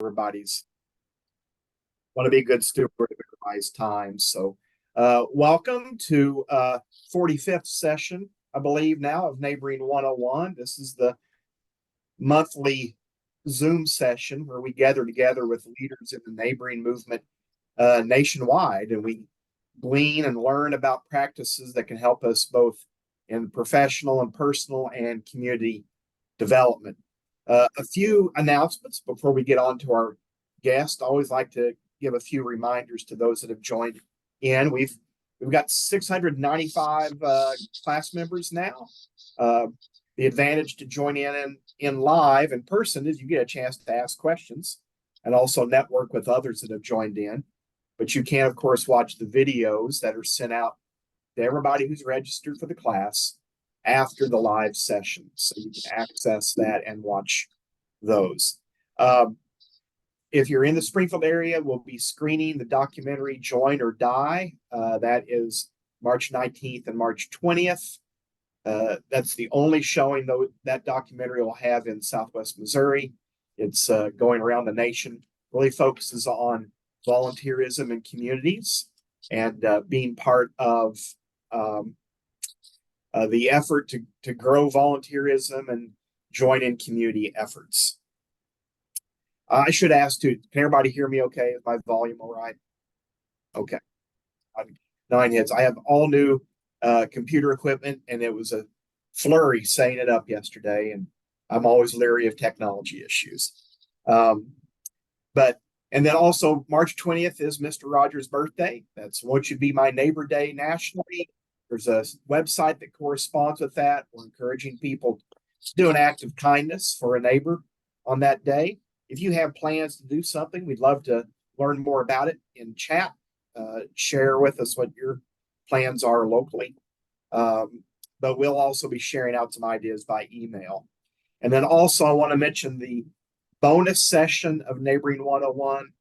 everybody's want to be a good steward of everybody's time. So, welcome to 45th session, I believe now, of Neighboring 101. This is the monthly Zoom session where we gather together with leaders in the neighboring movement nationwide, and we glean and learn about practices that can help us both in professional and personal and community development. A few announcements before we get on to our guest. I always like to give a few reminders to those that have joined in. We've got 695 class members now. The advantage to join in live in person is you get a chance to ask questions and also network with others that have joined in. But you can, of course, watch the videos that are sent out to everybody who's registered for the class after the live session. So you can access that and watch those. If you're in the Springfield area, we'll be screening the documentary Join or Die. That is March 19th and March 20th. That's the only showing though that documentary will have in Southwest Missouri. It's going around the nation, really focuses on volunteerism in communities and being part of the effort to grow volunteerism and join in community efforts. I should ask too, can everybody hear me okay? Is my volume all right? Okay. 9 hits. I have all new computer equipment, and it was a flurry setting it up yesterday, and I'm always leery of technology issues. And then also March 20th is Mr. Rogers' birthday. That's Won't You Be My Neighbor Day nationally. There's a website that corresponds with that. We're encouraging people to do an act of kindness for a neighbor on that day. If you have plans to do something, we'd love to learn more about it in chat. Share with us what your plans are locally. But we'll also be sharing out some ideas by email. And then also I want to mention the bonus session of Neighboring 101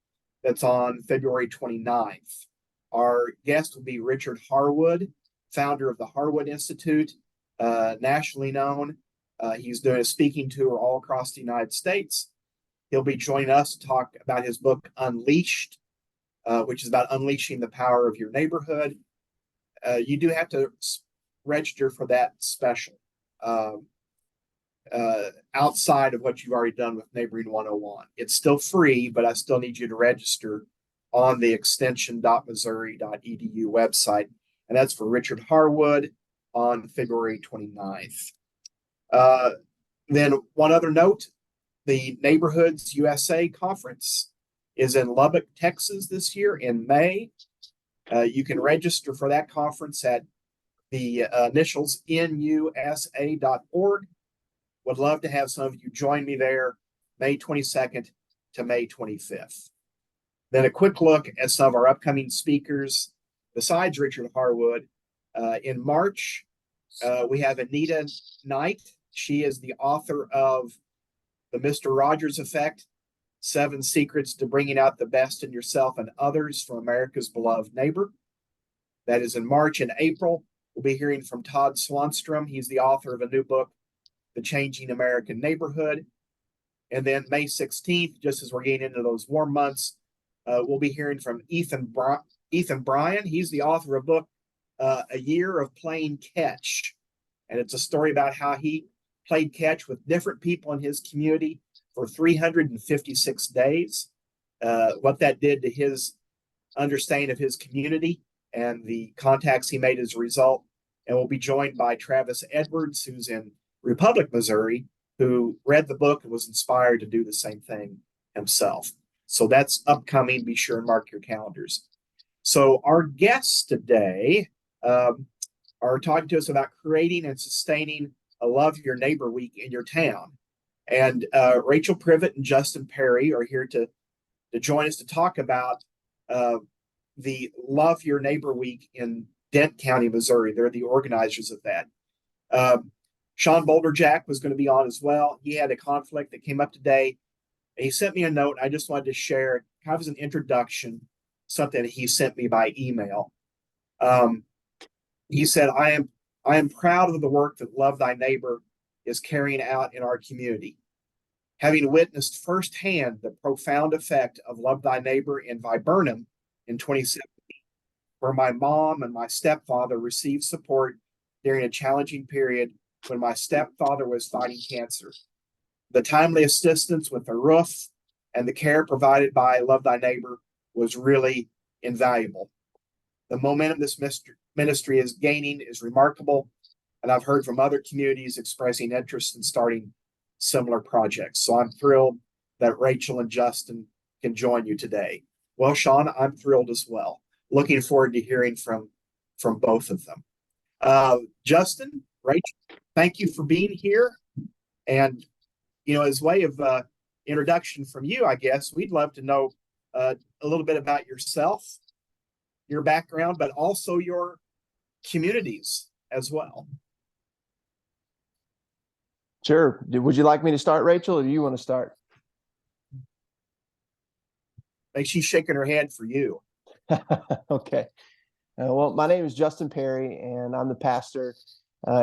that's on February 29th. Our guest will be Richard Harwood, founder of the Harwood Institute, nationally known. He's doing a speaking tour all across the United States. He'll be joining us to talk about his book, Unleashed, which is about unleashing the power of your neighborhood. You do have to register for that special outside of what you've already done with Neighboring 101. It's still free, but I still need you to register on the extension.missouri.edu website. And that's for Richard Harwood on February 29th. Then one other note, the Neighborhoods USA Conference is in Lubbock, Texas this year in May. You can register for that conference at the initials nusa.org. Would love to have some of you join me there May 22nd to May 25th. Then a quick look at some of our upcoming speakers besides Richard Harwood. In March, we have Anita Knight. She is the author of The Mr. Rogers Effect, 7 Secrets to Bringing Out the Best in Yourself and Others from America's Beloved Neighbor. That is in March. And April, we'll be hearing from Todd Swanstrom. He's the author of a new book, The Changing American Neighborhood. And then May 16th, just as we're getting into those warm months, we'll be hearing from Ethan Bryan. He's the author of a book, A Year of Playing Catch. And it's a story about how he played catch with different people in his community for 356 days, what that did to his understanding of his community and the contacts he made as a result. And we'll be joined by Travis Edwards, who's in Republic, Missouri, who read the book and was inspired to do the same thing himself. So that's upcoming. Be sure and mark your calendars. So our guests today are talking to us about creating and sustaining a Love Your Neighbor Week in your town. And Rachel Privett and Justin Perry are here to join us to talk about the Love Your Neighbor Week in Dent County, Missouri. They're the organizers of that. Shawn Bolderjack was going to be on as well. He had a conflict that came up today. And he sent me a note. I just wanted to share kind of as an introduction, something that he sent me by email. He said, I am proud of the work that Love Thy Neighbor is carrying out in our community. having witnessed firsthand the profound effect of Love Thy Neighbor in Viburnum in 2017, where my mom and my stepfather received support during a challenging period when my stepfather was fighting cancer. The timely assistance with the roof and the care provided by Love Thy Neighbor was really invaluable. The momentum this ministry is gaining is remarkable, and I've heard from other communities expressing interest in starting similar projects. So I'm thrilled that Rachel and Justin can join you today. Well, Shawn, I'm thrilled as well. Looking forward to hearing from both of them. Justin, Rachel, thank you for being here. And, as way of introduction from you, I guess, we'd love to know a little bit about yourself, your background, but also your communities as well. Sure. Would you like me to start, Rachel, or do you want to start? Like she's shaking her head for you. Okay. Well, my name is Justin Perry, and I'm the pastor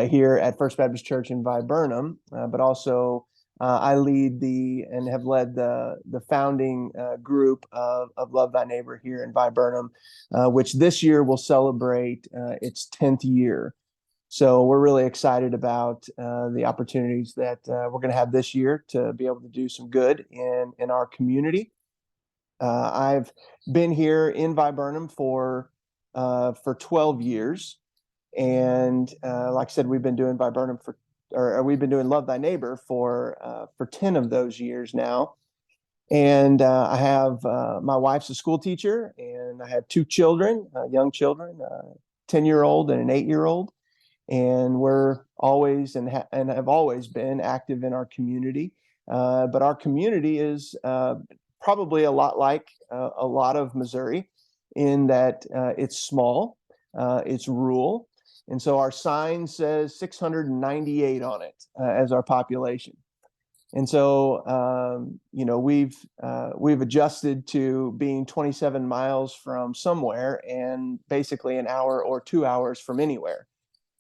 here at First Baptist Church in Viburnum, but also I lead and have led the founding group of Love Thy Neighbor here in Viburnum, which this year will celebrate its 10th year. So we're really excited about the opportunities that we're going to have this year to be able to do some good in our community. I've been here in Viburnum for 12 years, and like I said, we've been doing Viburnum we've been doing Love Thy Neighbor for 10 of those years now. And I have my wife's a school teacher, and I have two children, young children, 10-year-old and an 8-year-old. And we're always and have always been active in our community. But our community is probably a lot like a lot of Missouri in that it's small, it's rural. And so our sign says 698 on it as our population. And so, we've adjusted to being 27 miles from somewhere and basically an hour or 2 hours from anywhere.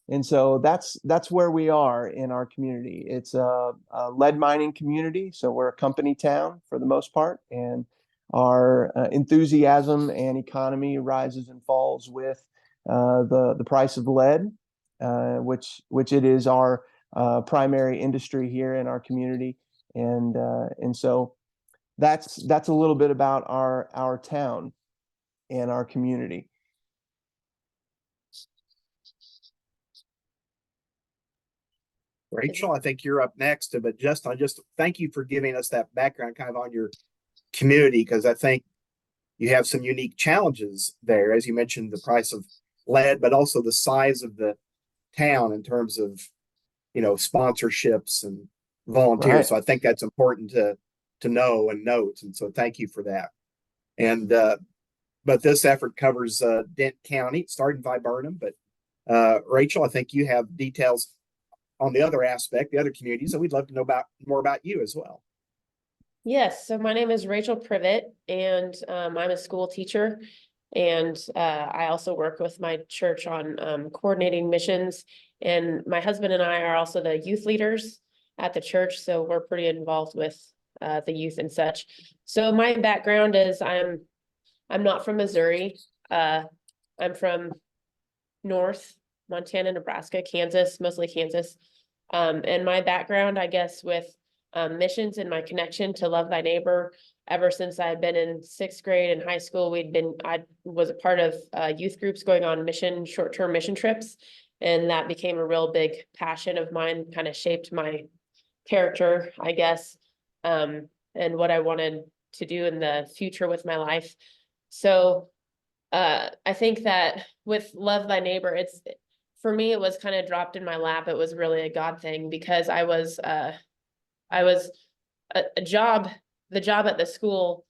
And so that's where we are in our community. It's a lead mining community, so we're a company town for the most part, and our enthusiasm and economy rises and falls with the price of lead, which it is our primary industry here in our community, and so that's a little bit about our town and our community. Rachel, I think you're up next, but Justin, just thank you for giving us that background kind of on your community, because I think you have some unique challenges there, as you mentioned, the price of lead, but also the size of the town in terms of, sponsorships and volunteers. Right. So I think that's important to know and note. And so thank you for that. And, but this effort covers Dent County, starting Viburnum, but Rachel, I think you have details on the other aspect, the other communities, and we'd love to know more about you as well. Yes, so my name is Rachel Privett, and I'm a school teacher, and I also work with my church on coordinating missions, and my husband and I are also the youth leaders at the church, so we're pretty involved with the youth and such. So my background is I'm not from Missouri. I'm from North Montana, Nebraska, Kansas, mostly Kansas. And my background, I guess, with missions and my connection to Love Thy Neighbor, ever since I had been in 6th grade in high school, I was a part of youth groups going on short-term mission trips. And that became a real big passion of mine, kind of shaped my character, I guess, and what I wanted to do in the future with my life. So I think that with Love Thy Neighbor, for me, it was kind of dropped in my lap. It was really a God thing, because the job at the school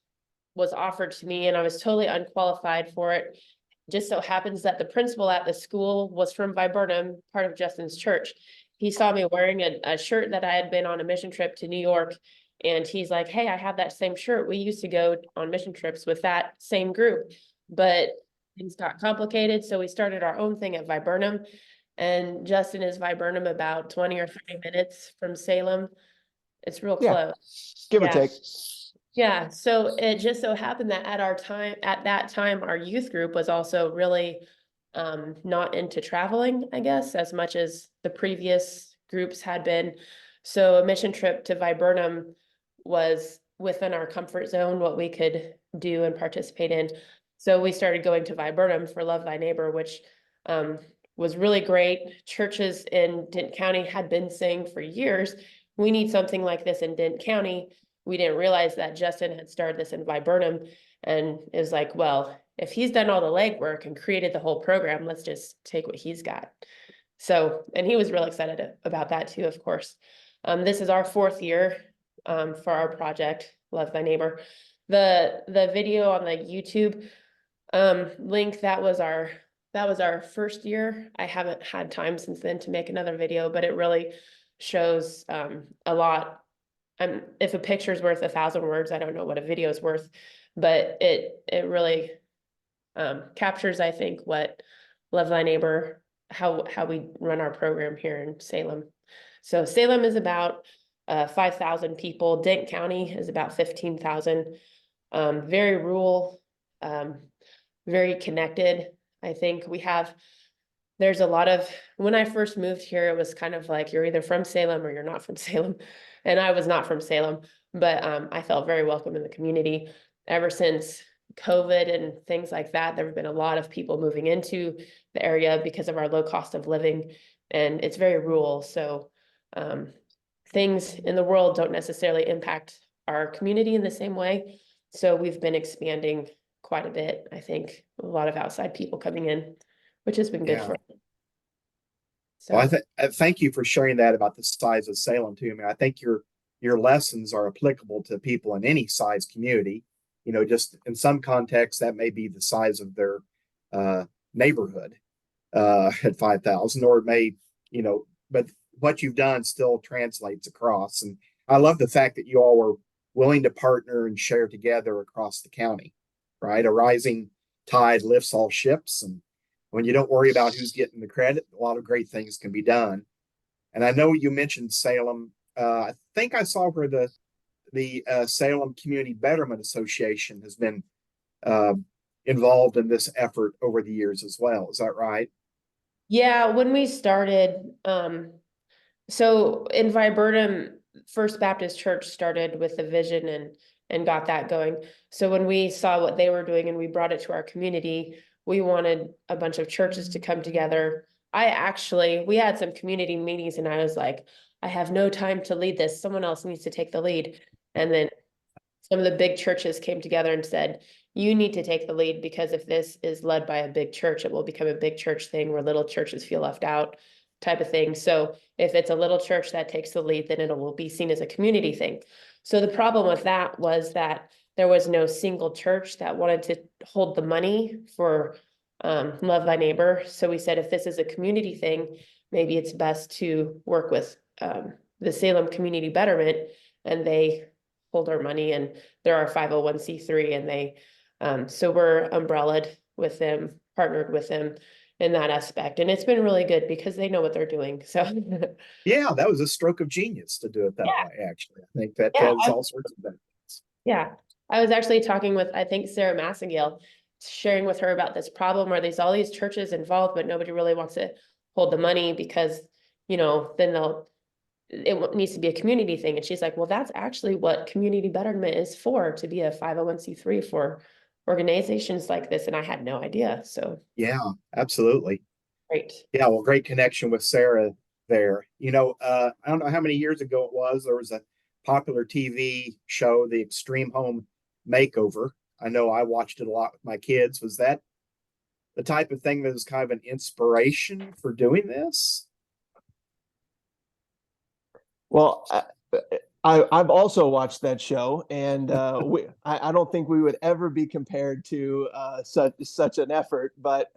was offered to me, and I was totally unqualified for it. Just so happens that the principal at the school was from Viburnum, part of Justin's church. He saw me wearing a shirt that I had been on a mission trip to New York, and he's like, "Hey, I have that same shirt. We used to go on mission trips with that same group." But things got complicated, so we started our own thing at Viburnum. And Justin is Viburnum, about 20 or 30 minutes from Salem. It's real Yeah. close. Give or Yeah. take. Yeah, so it just so happened that at that time, our youth group was also really not into traveling, I guess, as much as the previous groups had been. So a mission trip to Viburnum was within our comfort zone, what we could do and participate in. So we started going to Viburnum for Love Thy Neighbor, which was really great. Churches in Dent County had been saying for years, we need something like this in Dent County. We didn't realize that Justin had started this in Viburnum, and it was like, well, if he's done all the legwork and created the whole program, let's just take what he's got. So, and he was real excited about that too, of course. This is our 4th year for our project, Love Thy Neighbor. The video on the YouTube link, that was our first year. I haven't had time since then to make another video, but it really shows a lot. If a picture's worth 1,000 words, I don't know what a video is worth, but it really captures, I think, what Love Thy Neighbor, how we run our program here in Salem. So Salem is about 5,000 people. Dent County is about 15,000. Very rural, very connected. I think there's a lot of, when I first moved here, it was kind of like you're either from Salem or you're not from Salem. And I was not from Salem, but I felt very welcome in the community. Ever since COVID and things like that, there have been a lot of people moving into the area because of our low cost of living, and it's very rural. So things in the world don't necessarily impact our community in the same way. So we've been expanding quite a bit. I think a lot of outside people coming in, which has been good Yeah. for us. Well, So I thank you for sharing that about the size of Salem too. I mean, I think your lessons are applicable to people in any size community. You know, just in some contexts, that may be the size of their neighborhood at 5,000, or it may, you know, but what you've done still translates across. And I love the fact that you all were willing to partner and share together across the county, right? A rising tide lifts all ships, and when you don't worry about who's getting the credit, a lot of great things can be done. And I know you mentioned Salem. I think I saw where the Salem Community Betterment Association has been involved in this effort over the years as well. Is that right? yeah, when we started, so in Viburnum, First Baptist Church started with the vision and got that going. So when we saw what they were doing and we brought it to our community, we wanted a bunch of churches to come together. We had some community meetings and I was like, I have no time to lead this. Someone else needs to take the lead. And then some of the big churches came together and said, you need to take the lead, because if this is led by a big church, it will become a big church thing where little churches feel left out, type of thing. So if it's a little church that takes the lead, then it will be seen as a community thing. So the problem with that was that there was no single church that wanted to hold the money for Love Thy Neighbor. So we said, if this is a community thing, maybe it's best to work with the Salem Community Betterment, and they hold our money, and they're our 501c3, and they so we're umbrellaed with them, partnered with them in that aspect, and it's been really good because they know what they're doing. So Yeah, that was a stroke of genius to do it that yeah, way. Actually, I think that yeah, has all sorts of benefits. yeah. I was actually talking with, I think, Sarah Massengale, sharing with her about this problem where there's all these churches involved, but nobody really wants to hold the money because, then it needs to be a community thing. And she's like, well, that's actually what community betterment is for, to be a 501c3 for organizations like this. And I had no idea. So Yeah, absolutely. great. Yeah, well, great connection with Sarah there. I don't know how many years ago it was. There was a popular TV show, The Extreme Home Makeover. I know I watched it a lot with my kids. Was that the type of thing that was kind of an inspiration for doing this? Well, I've also watched that show, and I don't think we would ever be compared to such an effort. But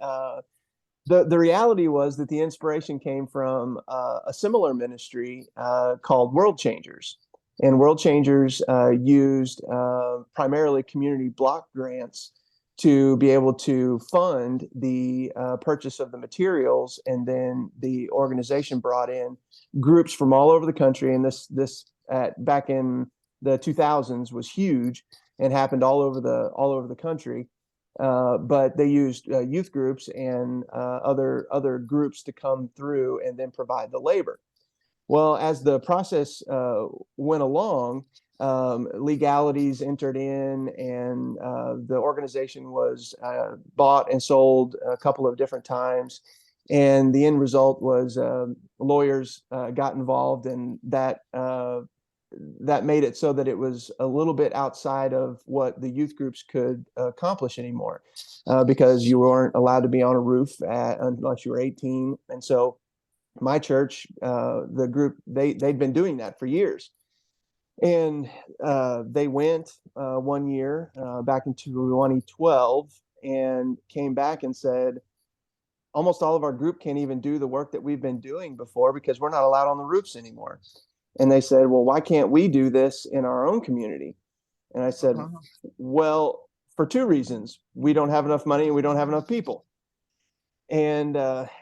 the reality was that the inspiration came from a similar ministry called World Changers, and World Changers used primarily community block grants to be able to fund the purchase of the materials, and then the organization brought in groups from all over the country, and this back in the 2000s was huge and happened all over the country. But they used youth groups and other groups to come through and then provide the labor. Well, as the process went along, legalities entered in, and the organization was bought and sold a couple of different times. And the end result was lawyers got involved, and that made it so that it was a little bit outside of what the youth groups could accomplish anymore, because you weren't allowed to be on a roof unless you were 18. And so my church, the group, they'd been doing that for years. And they went one year back into 2012 and came back and said, almost all of our group can't even do the work that we've been doing before because we're not allowed on the roofs anymore. And they said, well, why can't we do this in our own community? And I said, well, for two reasons. We don't have enough money and we don't have enough people. And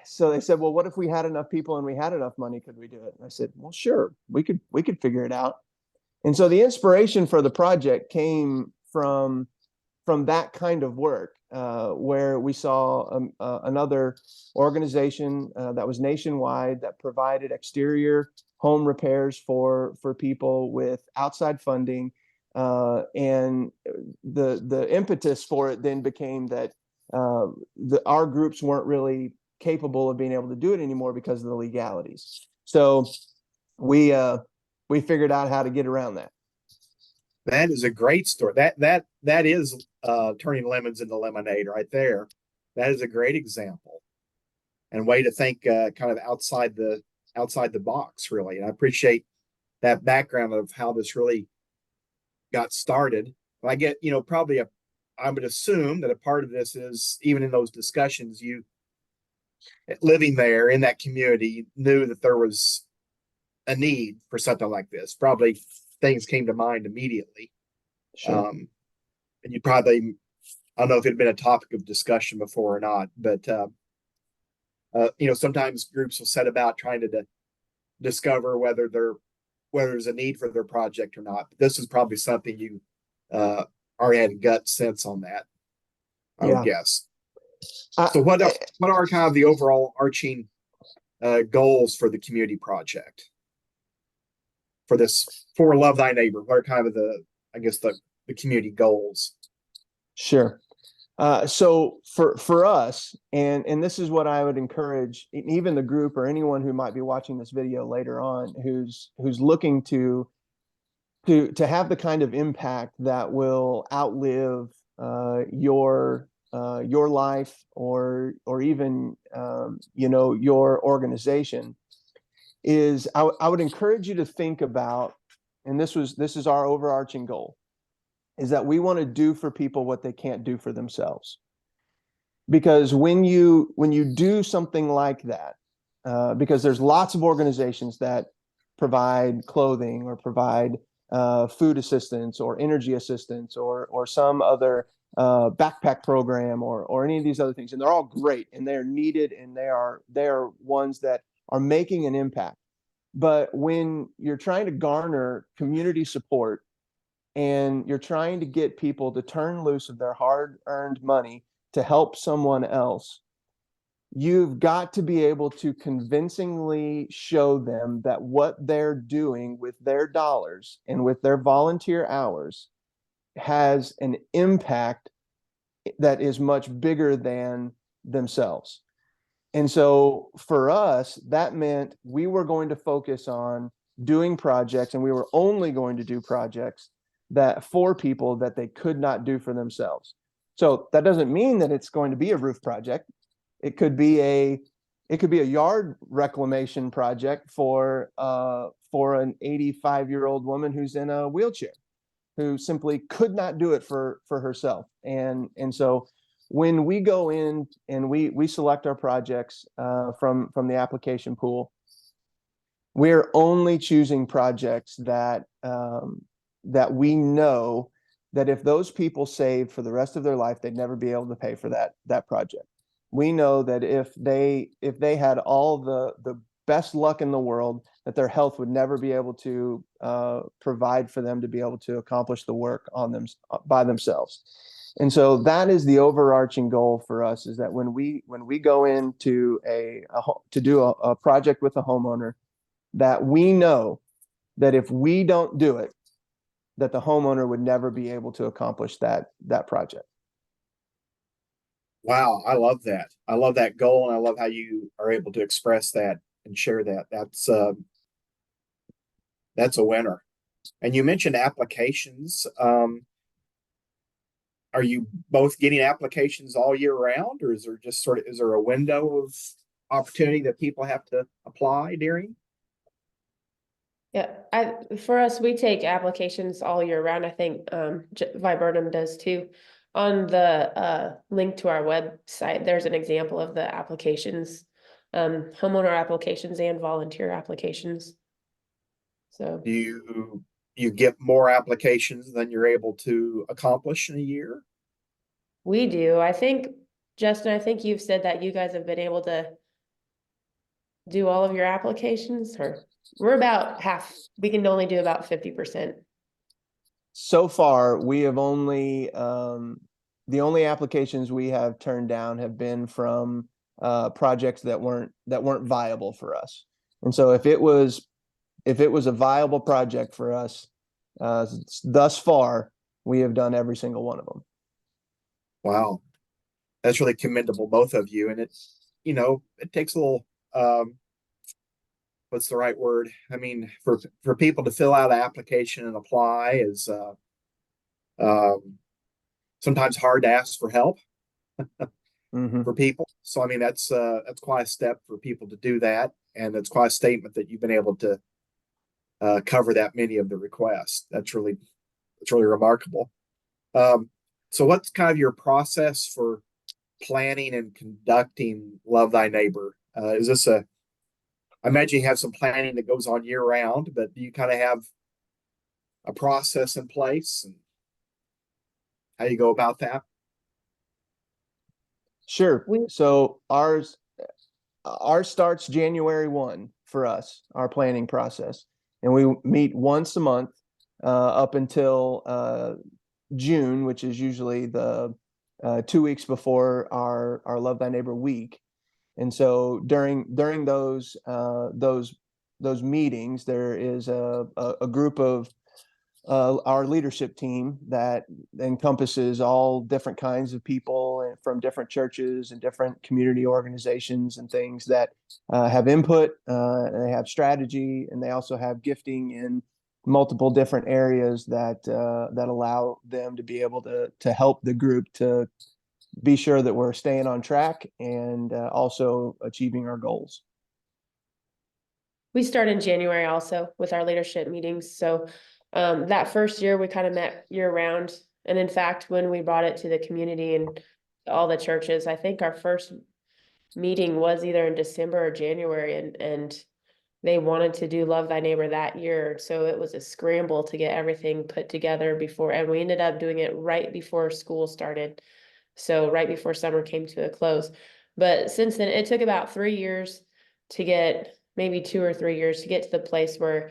so they said, well, what if we had enough people and we had enough money? Could we do it? And I said, well, sure, we could figure it out. And so the inspiration for the project came from that kind of work, where we saw another organization that was nationwide that provided exterior home repairs for people with outside funding. And the impetus for it then became that our groups weren't really capable of being able to do it anymore because of the legalities. So we figured out how to get around that. That is a great story. That is turning lemons into lemonade right there. That is a great example and way to think kind of outside the box, really. And I appreciate that background of how this really got started. I get, probably I would assume that a part of this is, even in those discussions, you living there in that community knew that there was a need for something like this. Probably things came to mind immediately. Sure. And you probably, I don't know if it had been a topic of discussion before or not, but sometimes groups will set about trying to discover whether there's a need for their project or not. But this is probably something you already had a gut sense on that, I would guess. So what are kind of the overall arching goals for the community project? For this, for Love Thy Neighbor, what are kind of the community goals? Sure. So for us, and this is what I would encourage even the group or anyone who might be watching this video later on, who's looking to have the kind of impact that will outlive your life or even your organization, is I would encourage you to think about, and this is our overarching goal, is that we want to do for people what they can't do for themselves. Because when you do something like that, because there's lots of organizations that provide clothing or provide food assistance or energy assistance or some other backpack program or any of these other things, and they're all great and they're needed and they are ones that are making an impact. But when you're trying to garner community support and you're trying to get people to turn loose of their hard-earned money to help someone else, you've got to be able to convincingly show them that what they're doing with their dollars and with their volunteer hours has an impact that is much bigger than themselves. And so for us, that meant we were going to focus on doing projects, and we were only going to do projects that for people that they could not do for themselves. So that doesn't mean that it's going to be a roof project. It could be a yard reclamation project for an 85-year-old woman who's in a wheelchair, who simply could not do it for herself. And so when we go in and we select our projects from the application pool, we're only choosing projects that we know that if those people saved for the rest of their life, they'd never be able to pay for that project. We know that if they had all the best luck in the world, that their health would never be able to provide for them to be able to accomplish the work on them by themselves. And so that is the overarching goal for us, is that when we go into to do a project with a homeowner, that we know that if we don't do it, that the homeowner would never be able to accomplish that project. Wow, I love that. I love that goal, and I love how you are able to express that and share that. That's a winner. And you mentioned applications. Are you both getting applications all year round, or is there a window of opportunity that people have to apply during? Yeah, for us, we take applications all year round. I think Viburnum does too. On the link to our website, there's an example of the applications, homeowner applications and volunteer applications. So Do you get more applications than you're able to accomplish in a year? we do. I think, Justin, I think you've said that you guys have been able to do all of your applications, or we're about half. We can only do about 50%. So far, we have only the only applications we have turned down have been from projects that weren't viable for us. And so if it was a viable project for us, thus far, we have done every single one of them. Wow, that's really commendable, both of you. And it takes a little, what's the right word? I mean, for people to fill out an application and apply is sometimes hard to ask for help for people. So I mean, that's quite a step for people to do that, and it's quite a statement that you've been able to cover that many of the requests. That's really remarkable. So what's kind of your process for planning and conducting Love Thy Neighbor? Is this I imagine you have some planning that goes on year round, but do you kind of have a process in place and how you go about that? Sure. So ours starts January 1 for us, our planning process. And we meet once a month up until June, which is usually the 2 weeks before our Love Thy Neighbor week. And so during those meetings, there is a group of our leadership team that encompasses all different kinds of people from different churches and different community organizations and things that have input, and they have strategy, and they also have gifting in multiple different areas that allow them to be able to help the group to be sure that we're staying on track and also achieving our goals. We start in January also with our leadership meetings. So that first year we kind of met year round. And in fact, when we brought it to the community and all the churches, I think our first meeting was either in December or January, and they wanted to do Love Thy Neighbor that year. So it was a scramble to get everything put together before, and we ended up doing it right before school started. So right before summer came to a close. But since then, it took about 3 years to get, maybe 2 or 3 years to get to the place where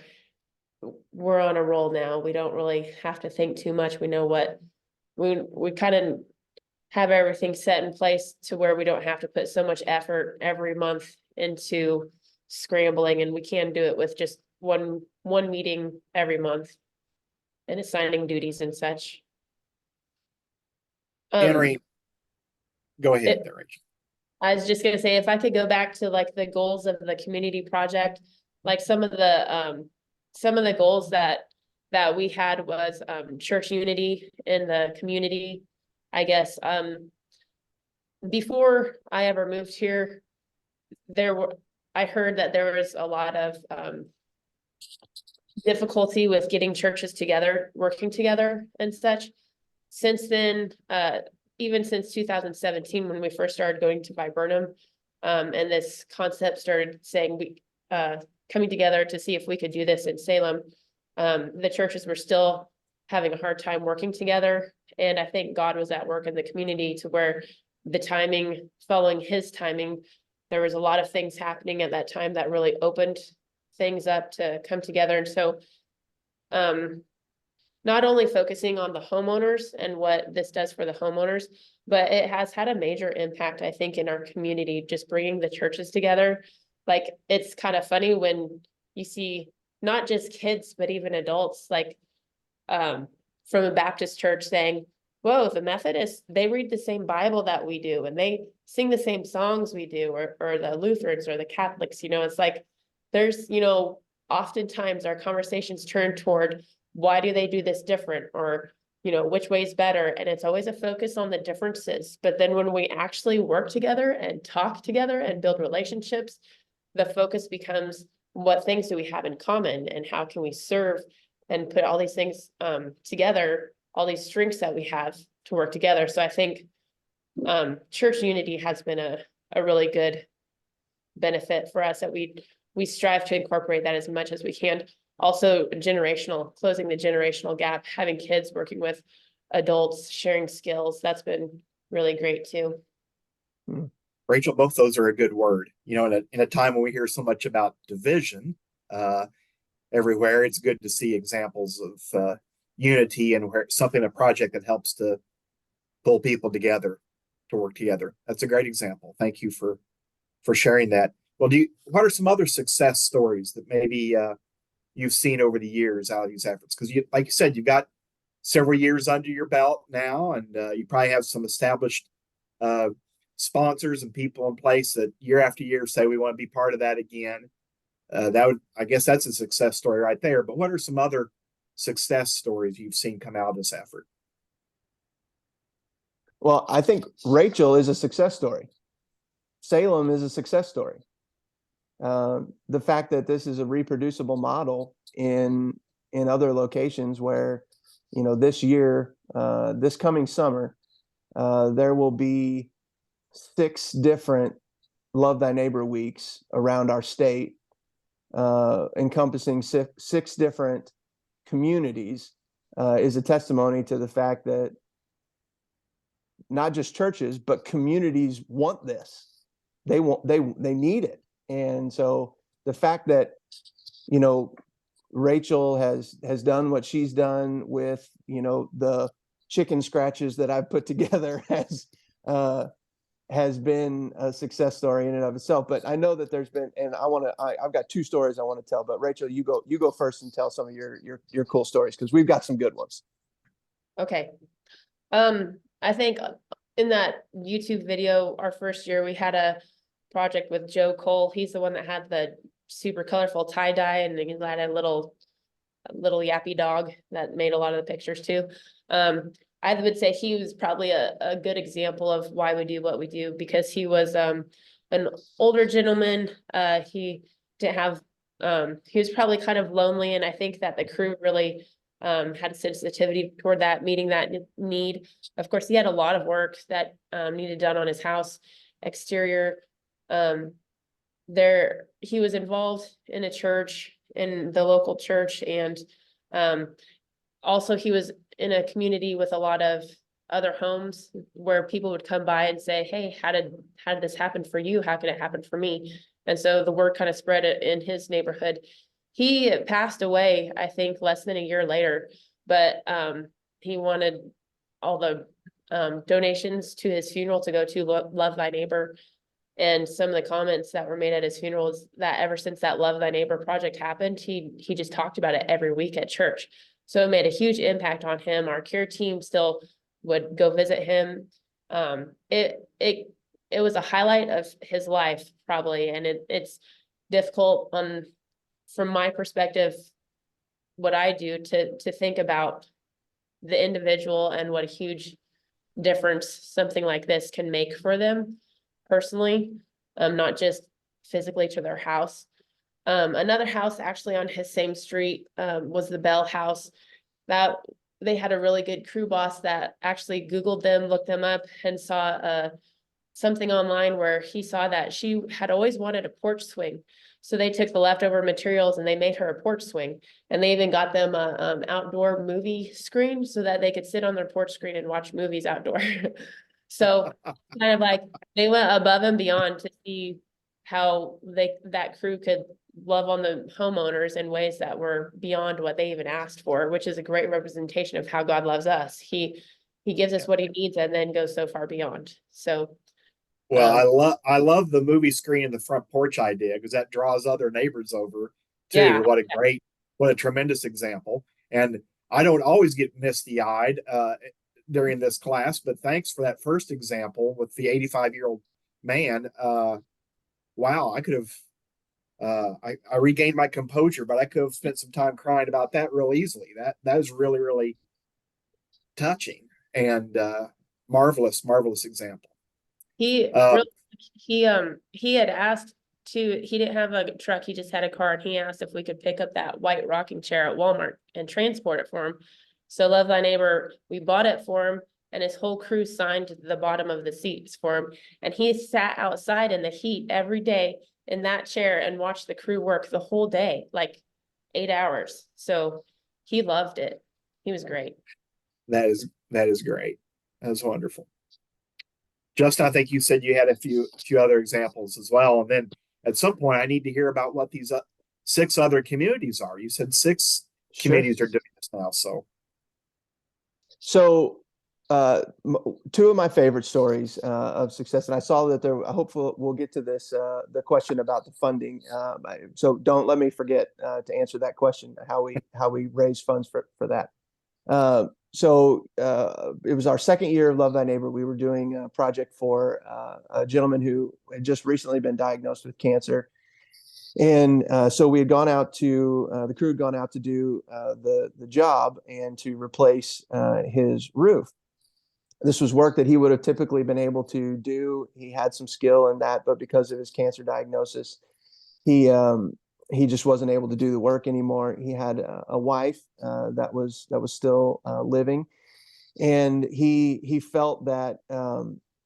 we're on a roll now. We don't really have to think too much. We know what we kind of have everything set in place to where we don't have to put so much effort every month into scrambling, and we can do it with just one meeting every month and assigning duties and such. Henry, go ahead there, Rachel. I was just gonna say, if I could go back to like the goals of the community project, like some of the goals that we had was church unity in the community. I guess before I ever moved here, I heard that there was a lot of difficulty with getting churches together, working together and such. Since then, even since 2017, when we first started going to Viburnum, and this concept started saying coming together to see if we could do this in Salem, the churches were still having a hard time working together. And I think God was at work in the community to where the timing, following his timing, there was a lot of things happening at that time that really opened things up to come together. And so, not only focusing on the homeowners and what this does for the homeowners, but it has had a major impact, I think, in our community, just bringing the churches together. Like, it's kind of funny when you see not just kids, but even adults, like, from a Baptist church saying, whoa, the Methodists, they read the same Bible that we do, and they sing the same songs we do, or the Lutherans or the Catholics, it's like, there's, oftentimes our conversations turn toward, why do they do this different? Or, which way's better? And it's always a focus on the differences. But then when we actually work together and talk together and build relationships, the focus becomes, what things do we have in common, and how can we serve and put all these things together, all these strengths that we have to work together. So I think church unity has been a really good benefit for us, that we strive to incorporate that as much as we can. Also, closing the generational gap, having kids working with adults, sharing skills, that's been really great too. Rachel, both those are a good word. In a time when we hear so much about division everywhere, it's good to see examples of unity, and a project that helps to pull people together to work together. That's a great example. Thank you for sharing that. Well, what are some other success stories that maybe you've seen over the years out of these efforts? Because like you said, you've got several years under your belt now, and you probably have some established sponsors and people in place that year after year say, we want to be part of that again. I guess that's a success story right there. But what are some other success stories you've seen come out of this effort? Well, I think Rachel is a success story. Salem is a success story. The fact that this is a reproducible model in other locations, where, this year, this coming summer, there will be 6 different Love Thy Neighbor weeks around our state, encompassing 6 different communities, is a testimony to the fact that not just churches, but communities want this. They need it. And so the fact that, Rachel has done what she's done with, the chicken scratches that I've put together has been a success story in and of itself. But I know that there's been, and I've got 2 stories I want to tell, but Rachel, you go first and tell some of your cool stories, because we've got some good ones. Okay. I think in that YouTube video, our first year, we had a project with Joe Cole. He's the one that had the super colorful tie-dye, and he had a little yappy dog that made a lot of the pictures too. I would say he was probably a good example of why we do what we do, because he was an older gentleman. He didn't have he was probably kind of lonely, and I think that the crew really had sensitivity toward that, meeting that need. Of course, he had a lot of work that needed done on his house exterior. He was involved in a church, in the local church, and also he was in a community with a lot of other homes where people would come by and say, hey, how did this happen for you? How can it happen for me? And so the word kind of spread in his neighborhood. He passed away, I think, less than a year later, but he wanted all the donations to his funeral to go to Love Thy Neighbor. And some of the comments that were made at his funeral is that ever since that Love Thy Neighbor project happened, he just talked about it every week at church. So it made a huge impact on him. Our care team still would go visit him. It was a highlight of his life, probably, and it's difficult from my perspective, what I do, to think about the individual and what a huge difference something like this can make for them personally, not just physically to their house. Another house actually on his same street was the Bell House. That they had a really good crew boss that actually Googled them, looked them up, and saw something online where he saw that she had always wanted a porch swing. So they took the leftover materials and they made her a porch swing, and they even got them a outdoor movie screen so that they could sit on their porch screen and watch movies outdoor. So kind of like they went above and beyond to see how that crew could love on the homeowners in ways that were beyond what they even asked for, which is a great representation of how God loves us. He gives us what he needs and then goes so far beyond. So Well, I love the movie screen in the front porch idea, because that draws other neighbors over too. yeah, What a tremendous example. And I don't always get misty eyed during this class, but thanks for that first example with the 85-year-old man. Wow, I could have I regained my composure, but I could have spent some time crying about that real easily. That is really, really touching and marvelous example. he Uh, really he had asked he didn't have a truck, he just had a car, and he asked if we could pick up that white rocking chair at Walmart and transport it for him. So Love Thy Neighbor, we bought it for him, and his whole crew signed the bottom of the seats for him. And he sat outside in the heat every day in that chair and watched the crew work the whole day, like 8 hours. So he loved it. He was great. that is great. That's wonderful. Justin, I think you said you had a few other examples as well. And then at some point, I need to hear about what these 6 other communities are. You said 6 communities are doing this now. So 2 of my favorite stories of success, and I saw that there, hopefully we'll get to this, the question about the funding. So don't let me forget to answer that question, how we raise funds for that. So it was our second year of Love Thy Neighbor. We were doing a project for a gentleman who had just recently been diagnosed with cancer. And so we had gone out to, the crew had gone out to do the job and to replace his roof. This was work that he would have typically been able to do. He had some skill in that, but because of his cancer diagnosis, he just wasn't able to do the work anymore. He had a wife that was still living, and he felt that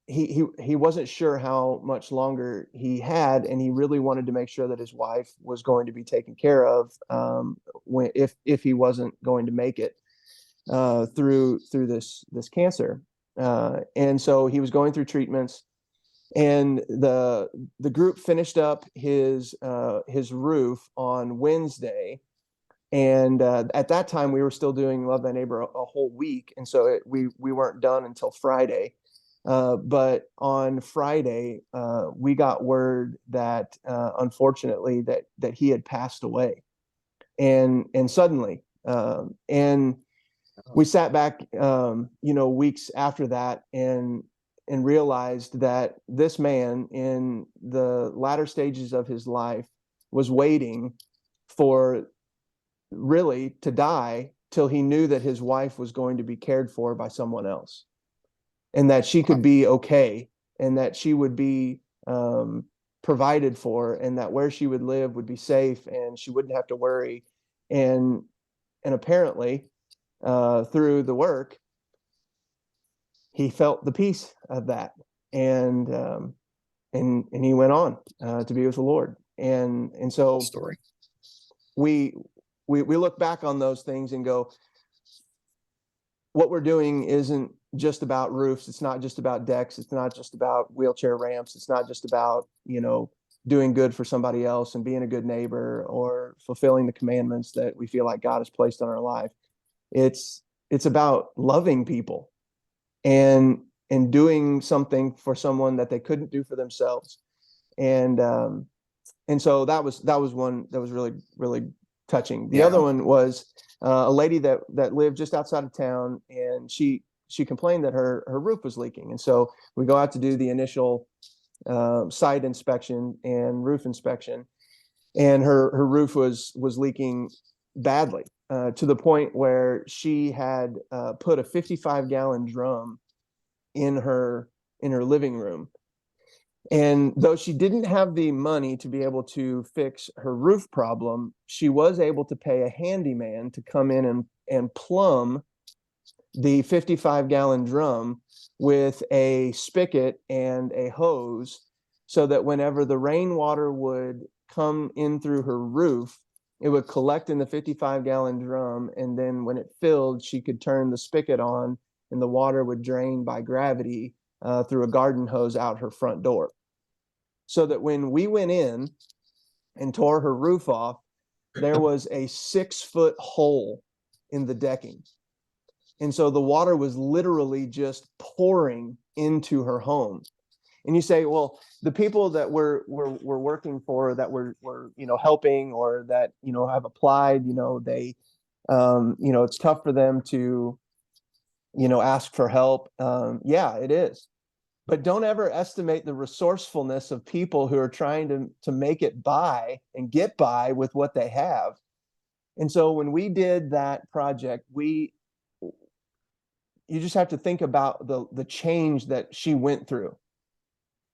he wasn't sure how much longer he had, and he really wanted to make sure that his wife was going to be taken care of if he wasn't going to make it through this cancer. And so he was going through treatments, and the group finished up his roof on Wednesday. And at that time, we were still doing Love Thy Neighbor a whole week, and so we weren't done until Friday. But on Friday, we got word that unfortunately that he had passed away, and suddenly, and we sat back, weeks after that, and realized that this man in the latter stages of his life was waiting for really to die till he knew that his wife was going to be cared for by someone else, and that she could be okay, and that she would be provided for, and that where she would live would be safe, and she wouldn't have to worry. And apparently, through the work, he felt the peace of that, and he went on to be with the Lord. And so Story. We look back on those things and go, what we're doing isn't just about roofs. It's not just about decks. It's not just about wheelchair ramps. It's not just about, doing good for somebody else and being a good neighbor or fulfilling the commandments that we feel like God has placed on our life. It's about loving people and doing something for someone that they couldn't do for themselves. And so that was one that was really, really touching. The other one was a lady that lived just outside of town, and she complained that her roof was leaking. And so we go out to do the initial site inspection and roof inspection, and her roof was leaking badly, to the point where she had put a 55-gallon drum in her living room. And though she didn't have the money to be able to fix her roof problem, she was able to pay a handyman to come in and plumb the 55-gallon drum with a spigot and a hose, so that whenever the rainwater would come in through her roof, it would collect in the 55-gallon drum, and then when it filled, she could turn the spigot on, and the water would drain by gravity through a garden hose out her front door. so that when we went in and tore her roof off, there was a 6-foot hole in the decking. And so the water was literally just pouring into her home. And you say, well, the people that we're working for, that we're helping, or that have applied, they it's tough for them to ask for help. Yeah, it is. But don't ever estimate the resourcefulness of people who are trying to make it by and get by with what they have. And so when we did that project, you just have to think about the change that she went through.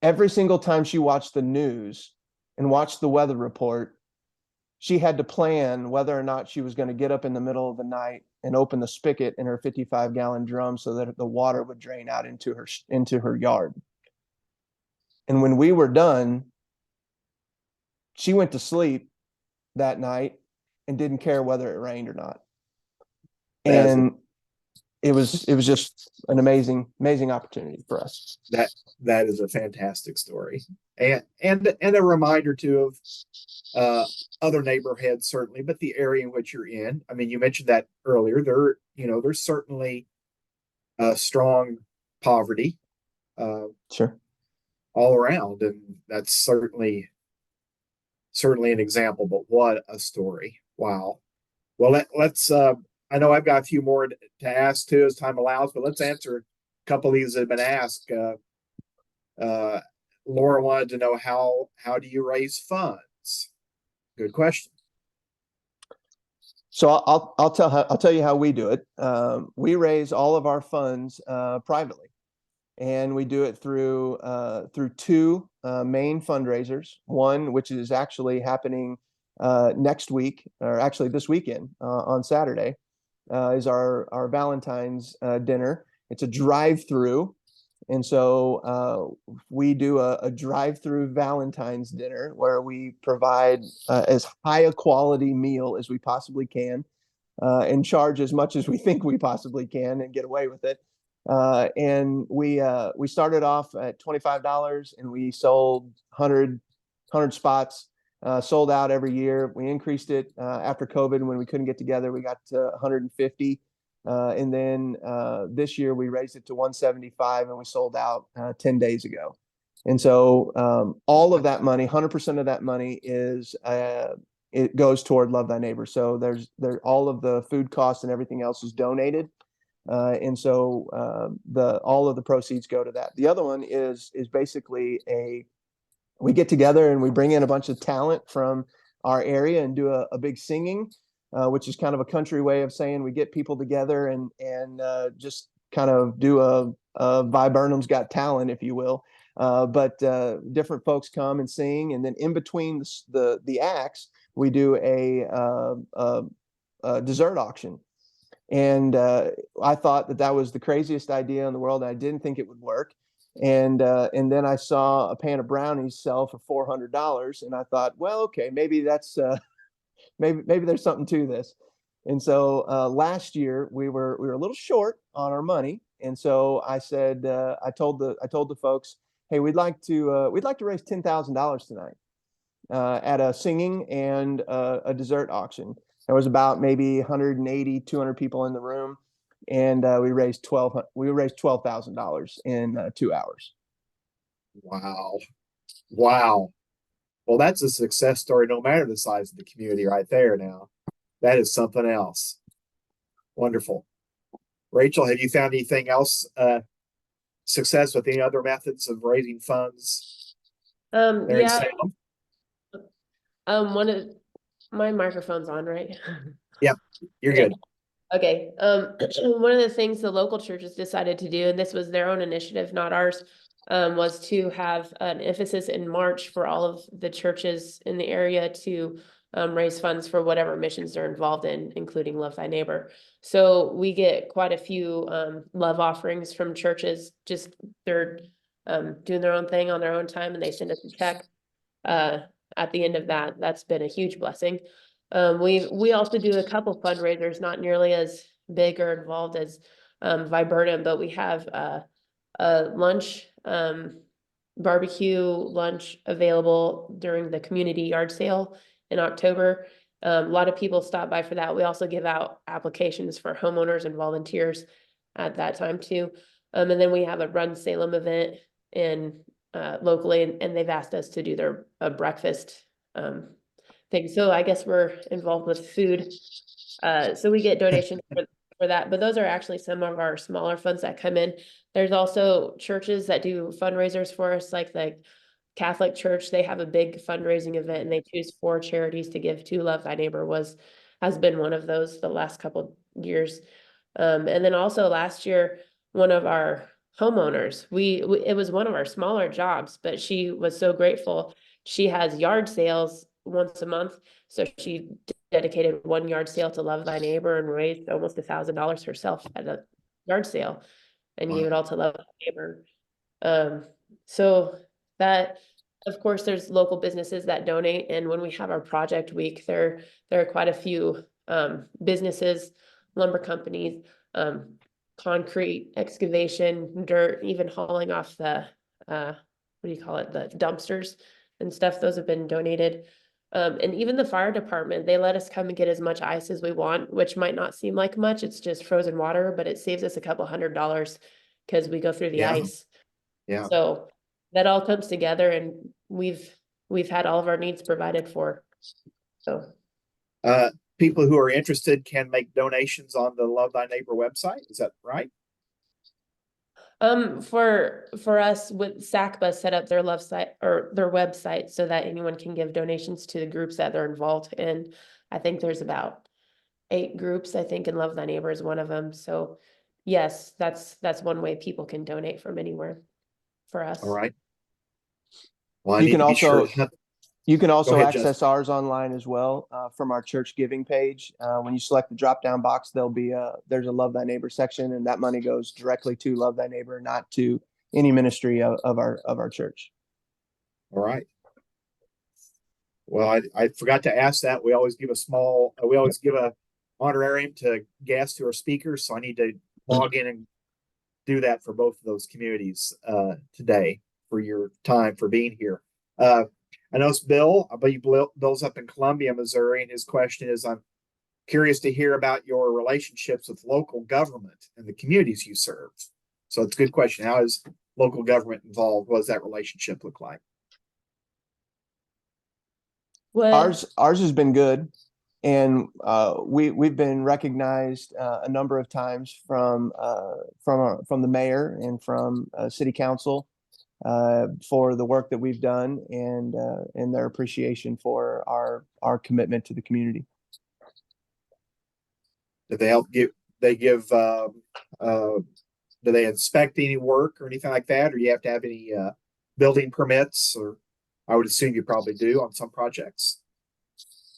Every single time she watched the news and watched the weather report, she had to plan whether or not she was going to get up in the middle of the night and open the spigot in her 55-gallon drum so that the water would drain out into her yard. And when we were done, she went to sleep that night and didn't care whether it rained or not. And it was just an amazing opportunity for us. That is a fantastic story, and a reminder too of other neighborhoods, certainly, but the area in which you're in. I mean, you mentioned that earlier. There's certainly strong poverty, Sure, all around, and that's certainly an example. But what a story! Wow. Well, let's. I know I've got a few more to ask too as time allows, but let's answer a couple of these that have been asked. Laura wanted to know how do you raise funds? Good question. So I'll tell you how we do it. We raise all of our funds privately, and we do it through two main fundraisers. One, which is actually happening next week, or actually this weekend on Saturday, is our Valentine's dinner. It's a drive-through. And so we do a drive-through Valentine's dinner where we provide as high a quality meal as we possibly can, and charge as much as we think we possibly can and get away with it. And we started off at $25, and we sold 100 spots, sold out every year. We increased it after COVID when we couldn't get together. We got to 150. And then this year we raised it to 175, and we sold out 10 days ago. And so all of that money, 100% of that money it goes toward Love Thy Neighbor. So all of the food costs and everything else is donated. And so all of the proceeds go to that. The other one is basically we get together and we bring in a bunch of talent from our area and do a big singing, which is kind of a country way of saying we get people together and just kind of do a Viburnum's Got Talent, if you will. But different folks come and sing, and then in between the acts, we do a dessert auction. And I thought that was the craziest idea in the world. I didn't think it would work. And then I saw a pan of brownies sell for $400, and I thought, well, okay, maybe that's maybe there's something to this. And so last year we were a little short on our money, and so I said I told the folks, hey, we'd like to raise $10,000 tonight at a singing and a dessert auction. There was about maybe 180, 200 people in the room, and we raised $12,000 in 2 hours. Wow. Well, that's a success story, no matter the size of the community right there now. That is something else. Wonderful. Rachel, have you found anything else, success with any other methods of raising funds there in Salem? One of my microphone's on, right? Yeah, you're good. Okay. One of the things the local churches decided to do, and this was their own initiative, not ours, was to have an emphasis in March for all of the churches in the area to raise funds for whatever missions they're involved in, including Love Thy Neighbor. So we get quite a few love offerings from churches. Just they're doing their own thing on their own time, and they send us a check at the end of that. That's been a huge blessing. We also do a couple fundraisers, not nearly as big or involved as Viburnum, but we have a lunch barbecue lunch available during the community yard sale in October. A lot of people stop by for that. We also give out applications for homeowners and volunteers at that time too. And then we have a Run Salem event in locally, and they've asked us to do their breakfast thing. So I guess we're involved with food. So we get donations for that, but those are actually some of our smaller funds that come in. There's also churches that do fundraisers for us, like the Catholic Church. They have a big fundraising event and they choose 4 charities to give to. Love Thy Neighbor has been one of those the last couple years. And then also last year, one of our homeowners, it was one of our smaller jobs, but she was so grateful. She has yard sales once a month. So she dedicated 1 yard sale to Love Thy Neighbor and raised almost $1,000 herself at a yard sale and gave it all to Love Thy Neighbor. So that, of course, there's local businesses that donate. And when we have our project week, there are quite a few businesses, lumber companies, concrete, excavation, dirt, even hauling off the, what do you call it? The dumpsters and stuff. Those have been donated. And even the fire department, they let us come and get as much ice as we want, which might not seem like much. It's just frozen water, but it saves us a couple $100 because we go through the ice. Yeah. So that all comes together, and we've had all of our needs provided for. So people who are interested can make donations on the Love Thy Neighbor website. Is that right? For us, with SACBA set up their website so that anyone can give donations to the groups that they're involved in. I think there's about 8 groups, I think, and Love Thy Neighbor is one of them. So yes, that's one way people can donate from anywhere for us. All right. Well, I You need can to be also sure. You can also ahead, access Justin. ours online as well from our church giving page. When you select the drop-down box, there's a Love Thy Neighbor section, and that money goes directly to Love Thy Neighbor, not to any ministry of our church. All right. Well, I forgot to ask that. We always give a honorarium to guests who are speakers. So I need to log in and do that for both of those communities today for your time for being here. I know it's Bill. I believe Bill's up in Columbia, Missouri, and his question is, I'm curious to hear about your relationships with local government and the communities you serve. So it's a good question. How is local government involved? What does that relationship look like? Well, Ours has been good, and we've been recognized a number of times from the mayor and from city council for the work that we've done and their appreciation for our commitment to the community. Do they help give? They give? Do they inspect any work or anything like that, or you have to have any building permits? Or I would assume you probably do on some projects.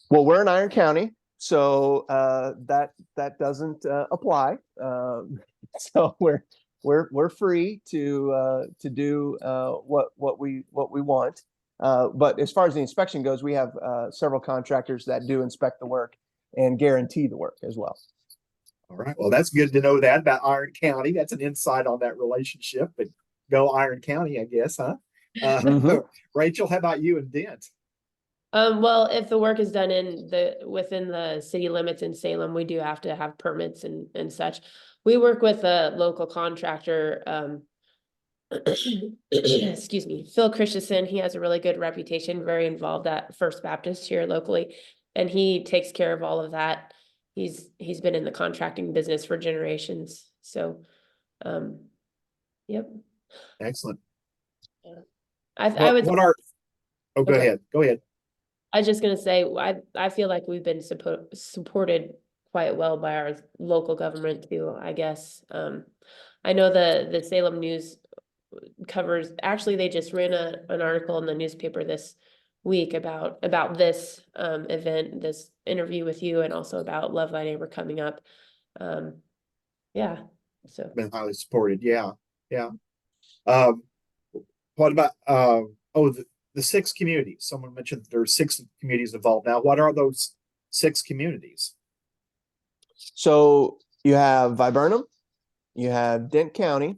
Well, we're in Iron County, so that doesn't apply. So we're free to do what we want. But as far as the inspection goes, we have several contractors that do inspect the work and guarantee the work as well. All right. Well, that's good to know that about Iron County. That's an insight on that relationship. But go Iron County, I guess, huh? Rachel, how about you and Dent? Well, if the work is done within the city limits in Salem, we do have to have permits and such. We work with a local contractor, excuse me, Phil Christensen. He has a really good reputation, very involved at First Baptist here locally, and he takes care of all of that. He's been in the contracting business for generations. So, yep. Excellent. I would. Oh, go ahead. Go ahead. I was just gonna say, I feel like we've been supported quite well by our local government too, I guess. I know the Salem News covers, actually, they just ran an article in the newspaper this week about this event, this interview with you, and also about Love Thy Neighbor coming up. Yeah, so. Been highly supported. Yeah. Yeah. What about, the 6 communities? Someone mentioned there are 6 communities involved now. What are those 6 communities? So you have Viburnum, you have Dent County,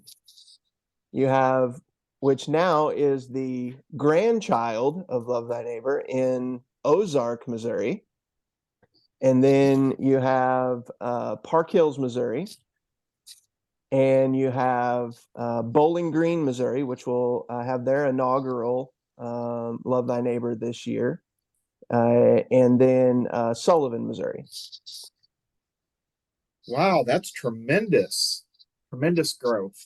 you have which now is the grandchild of Love Thy Neighbor in Ozark, Missouri. And then you have Park Hills, Missouri. And you have Bowling Green, Missouri, which will have their inaugural Love Thy Neighbor this year. And then Sullivan, Missouri. Wow, that's tremendous. Tremendous growth.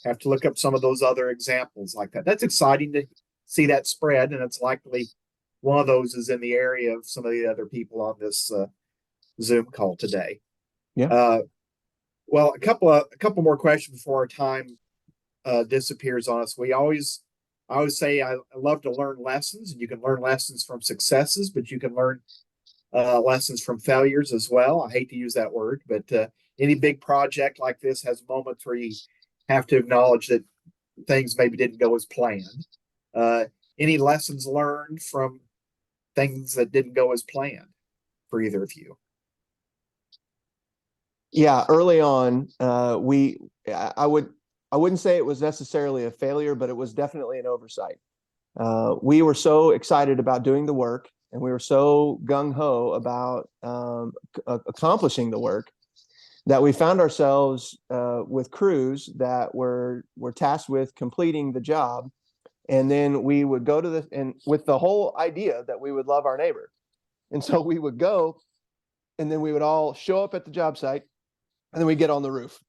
Have to look up some of those other examples like that. That's exciting to see that spread, and it's likely one of those is in the area of some of the other people on this Zoom call today. Yeah. Well, a couple more questions before our time disappears on us. I always say I love to learn lessons, and you can learn lessons from successes, but you can learn lessons from failures as well. I hate to use that word, but any big project like this has moments where you have to acknowledge that things maybe didn't go as planned. Any lessons learned from things that didn't go as planned for either of you? Yeah, early on, I wouldn't say it was necessarily a failure, but it was definitely an oversight. We were so excited about doing the work, and we were so gung-ho about accomplishing the work, that we found ourselves with crews that were tasked with completing the job. And then we would go to and with the whole idea that we would love our neighbor. And so we would go, and then we would all show up at the job site, and then we get on the roof,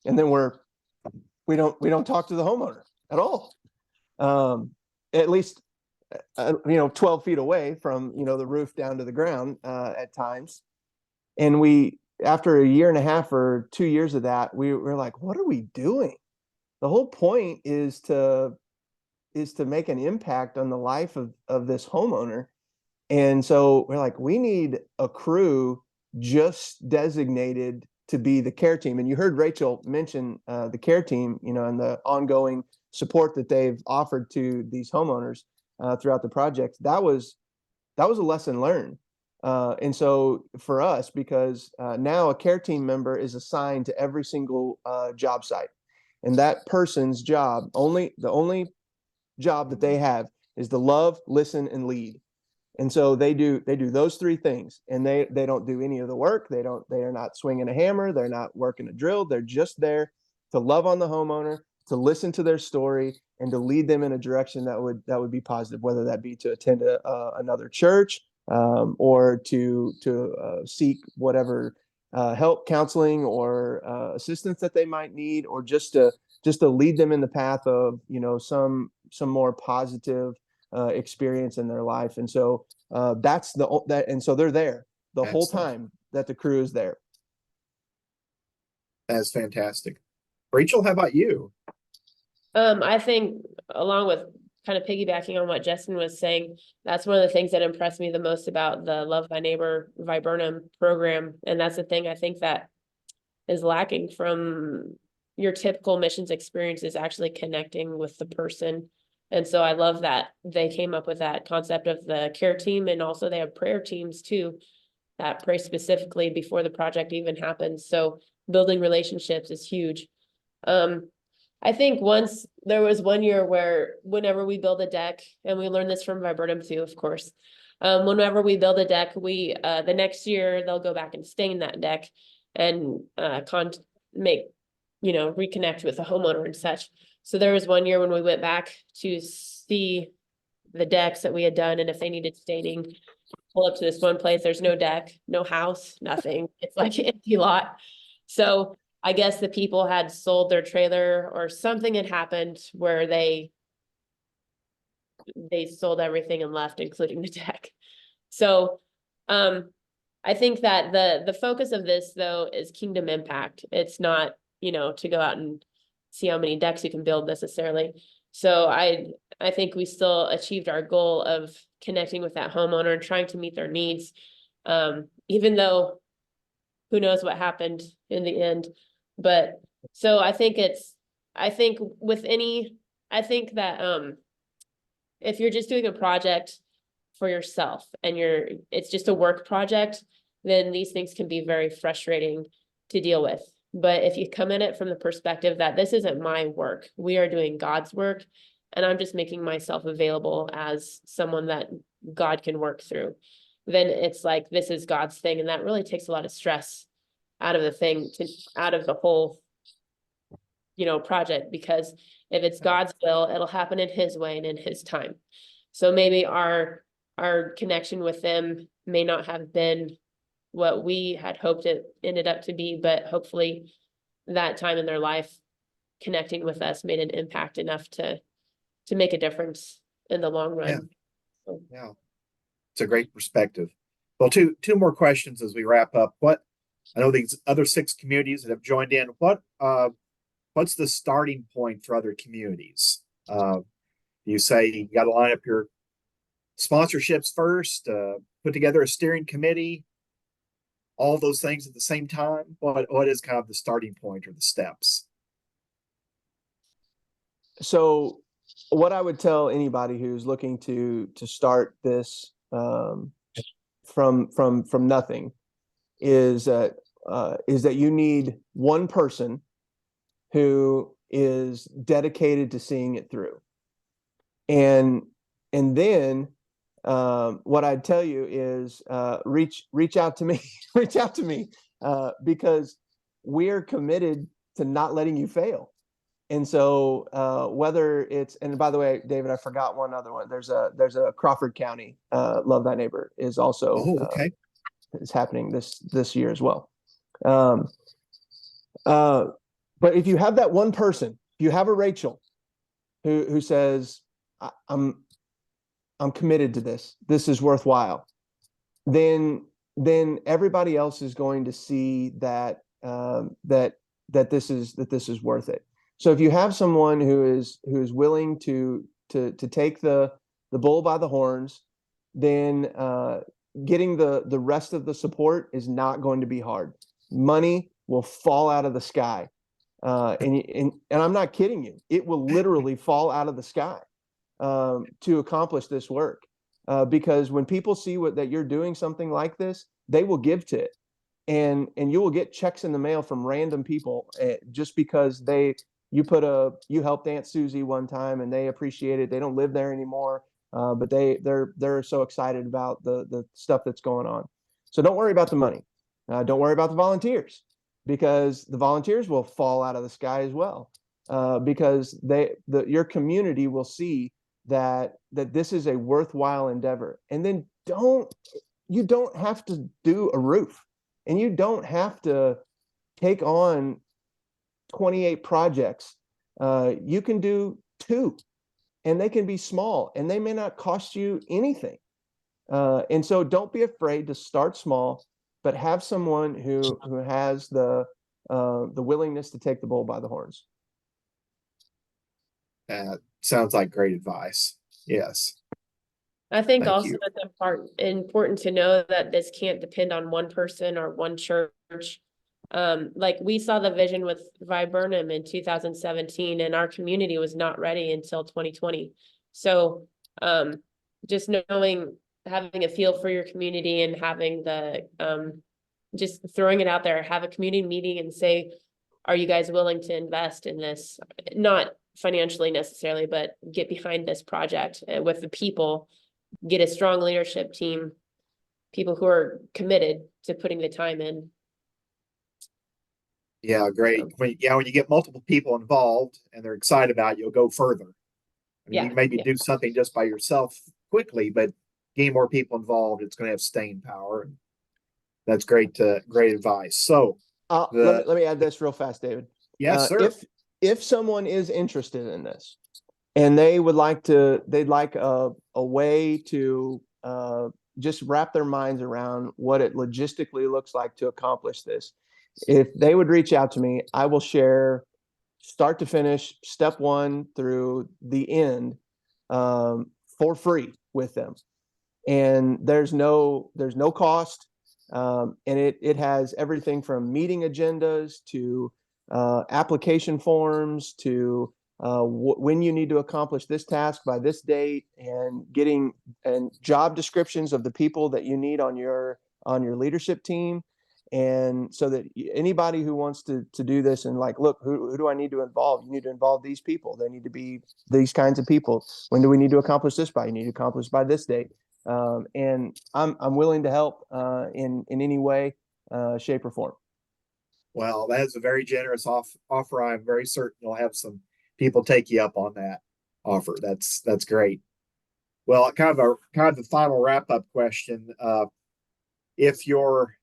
and then we don't talk to the homeowner at all. At least 12 feet away from the roof down to the ground at times. And after a year and a half or 2 years of that, we were like, what are we doing? The whole point is to make an impact on the life of this homeowner. And so we're like, we need a crew just designated to be the care team. And you heard Rachel mention the care team, and the ongoing support that they've offered to these homeowners throughout the project. That was a lesson learned. And so for us, because now a care team member is assigned to every single job site, and that person's job, the only job that they have is to love, listen, and lead. And so they do those three things, and they don't do any of the work. They are not swinging a hammer. They're not working a drill. They're just there to love on the homeowner, to listen to their story, and to lead them in a direction that would be positive, whether that be to attend another church, or to seek whatever help, counseling, or assistance that they might need, or just to lead them in the path of some more positive experience in their life. And so and so they're there the whole time that the crew is there. That's fantastic. Rachel, how about you? I think, along with kind of piggybacking on what Justin was saying, that's one of the things that impressed me the most about the Love Thy Neighbor Viburnum program. And that's the thing I think that is lacking from your typical missions experience, is actually connecting with the person. And so I love that they came up with that concept of the care team, and also they have prayer teams too that pray specifically before the project even happens. So building relationships is huge. I think once there was one year where whenever we build a deck, and we learned this from Viburnum too, of course, whenever we build a deck, we the next year they'll go back and stain that deck and reconnect with the homeowner and such. So there was one year when we went back to see the decks that we had done, and if they needed staining, pull up to this one place, there's no deck, no house, nothing. It's like an empty lot. So I guess the people had sold their trailer, or something had happened where they sold everything and left, including the deck. So I think that the focus of this, though, is kingdom impact. It's not, to go out and see how many decks you can build necessarily. So I think we still achieved our goal of connecting with that homeowner and trying to meet their needs, even though who knows what happened in the end. But so I think that if you're just doing a project for yourself and it's just a work project, then these things can be very frustrating to deal with. But if you come in it from the perspective that this isn't my work, we are doing God's work, and I'm just making myself available as someone that God can work through, then it's like, this is God's thing. And that really takes a lot of stress out of the thing, out of the whole, project, because if it's God's will, it'll happen in his way and in his time. So maybe our connection with them may not have been what we had hoped it ended up to be, but hopefully that time in their life connecting with us made an impact enough to make a difference in the long run. Yeah. It's a great perspective. Well, two more questions as we wrap up. I know these other 6 communities that have joined in, what's the starting point for other communities? You say you got to line up your sponsorships first, put together a steering committee, all those things at the same time? What is kind of the starting point or the steps? So what I would tell anybody who's looking to start this from nothing is that you need one person who is dedicated to seeing it through. And then what I'd tell you is reach out to me, because we're committed to not letting you fail. And so whether it's, and by the way, David, I forgot one other one. There's a Crawford County, Love Thy Neighbor is also is happening this year as well. But if you have that one person, if you have a Rachel who says, I'm committed to this, this is worthwhile, then everybody else is going to see that this is worth it. So if you have someone who is willing to take the bull by the horns, then getting the rest of the support is not going to be hard. Money will fall out of the sky. And I'm not kidding you. It will literally fall out of the sky to accomplish this work. Because when people see that you're doing something like this, they will give to it. And you will get checks in the mail from random people just because you helped Aunt Susie one time and they appreciate it. They don't live there anymore, but they're so excited about the stuff that's going on. So don't worry about the money. Don't worry about the volunteers, because the volunteers will fall out of the sky as well, because your community will see that this is a worthwhile endeavor. And then you don't have to do a roof, and you don't have to take on 28 projects. You can do 2, and they can be small, and they may not cost you anything. And so don't be afraid to start small, but have someone who has the willingness to take the bull by the horns. Sounds like great advice. Yes. I think Thank also you. it's important to know that this can't depend on one person or one church. Like we saw the vision with Viburnum in 2017, and our community was not ready until 2020. So just having a feel for your community and having just throwing it out there, have a community meeting and say, are you guys willing to invest in this? Not financially necessarily, but get behind this project with the people, get a strong leadership team, people who are committed to putting the time in. Yeah, great. When you get multiple people involved and they're excited about it, you'll go further. I mean, you maybe do something just by yourself quickly, but getting more people involved, it's going to have staying power. And that's great advice. So let me add this real fast, David. Yes, sir. If someone is interested in this and they'd like a way to just wrap their minds around what it logistically looks like to accomplish this, if they would reach out to me, I will share start to finish, step 1 through the end, for free with them. And there's no cost. And it has everything from meeting agendas to application forms to when you need to accomplish this task by this date, and job descriptions of the people that you need on your leadership team. And so that anybody who wants to do this and like, look, who do I need to involve? You need to involve these people. They need to be these kinds of people. When do we need to accomplish this by? You need to accomplish by this date. And I'm willing to help in any way, shape, or form. Well, that is a very generous offer. I'm very certain you'll have some people take you up on that offer. That's great. Well, kind of the final wrap up question. If you're,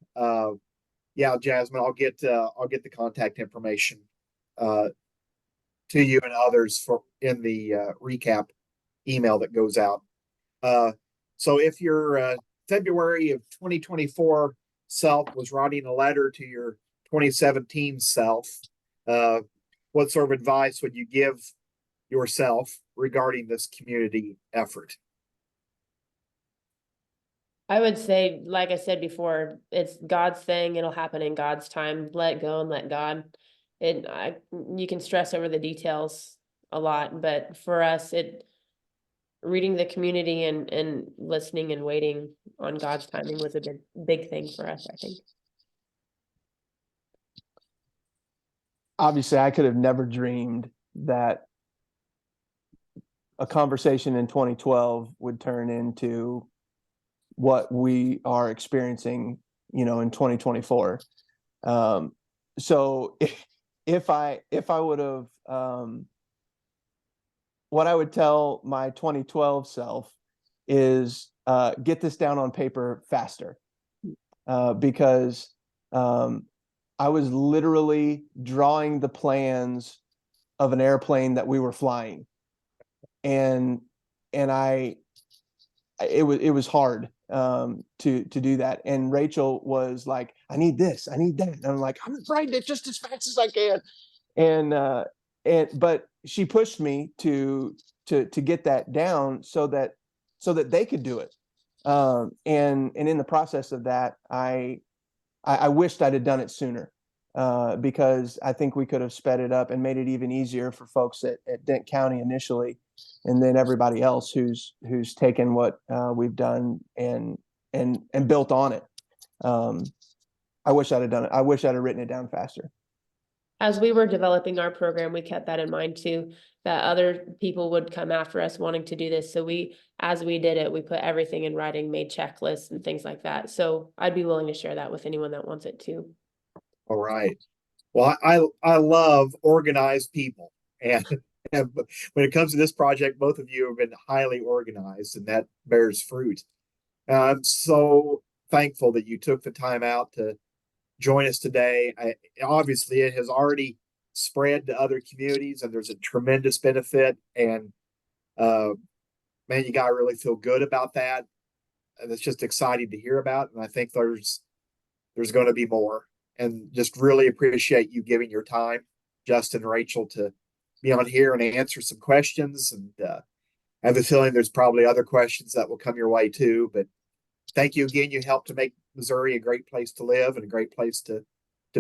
yeah, Jasmine, I'll get the contact information to you and others for in the recap email that goes out. So if your February of 2024 self was writing a letter to your 2017 self, what sort of advice would you give yourself regarding this community effort? I would say, like I said before, it's God's thing. It'll happen in God's time. Let go and let God. You can stress over the details a lot, but for us, reading the community and listening and waiting on God's timing was a big thing for us, I think. Obviously, I could have never dreamed that a conversation in 2012 would turn into what we are experiencing, in 2024. So if I would have, what I would tell my 2012 self is get this down on paper faster, because I was literally drawing the plans of an airplane that we were flying, and it was hard to do that. And Rachel was like, I need this, I need that. And I'm like, I'm writing it just as fast as I can. But she pushed me to get that down so that they could do it. And in the process of that, I wished I'd have done it sooner, because I think we could have sped it up and made it even easier for folks at Dent County initially, and then everybody else who's taken what we've done and built on it. I wish I'd have done it. I wish I'd have written it down faster. As we were developing our program, we kept that in mind too, that other people would come after us wanting to do this. So as we did it, we put everything in writing, made checklists and things like that. So I'd be willing to share that with anyone that wants it too. All right. Well, I love organized people, and when it comes to this project, both of you have been highly organized, and that bears fruit. I'm so thankful that you took the time out to join us today. Obviously, it has already spread to other communities, and there's a tremendous benefit. And man, you gotta really feel good about that. And it's just exciting to hear about. And I think there's going to be more. And just really appreciate you giving your time, Justin and Rachel, to be on here and answer some questions. And I have a feeling there's probably other questions that will come your way too. But thank you again. You helped to make Missouri a great place to live and a great place to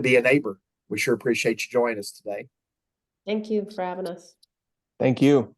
be a neighbor. We sure appreciate you joining us today. Thank you for having us. Thank you.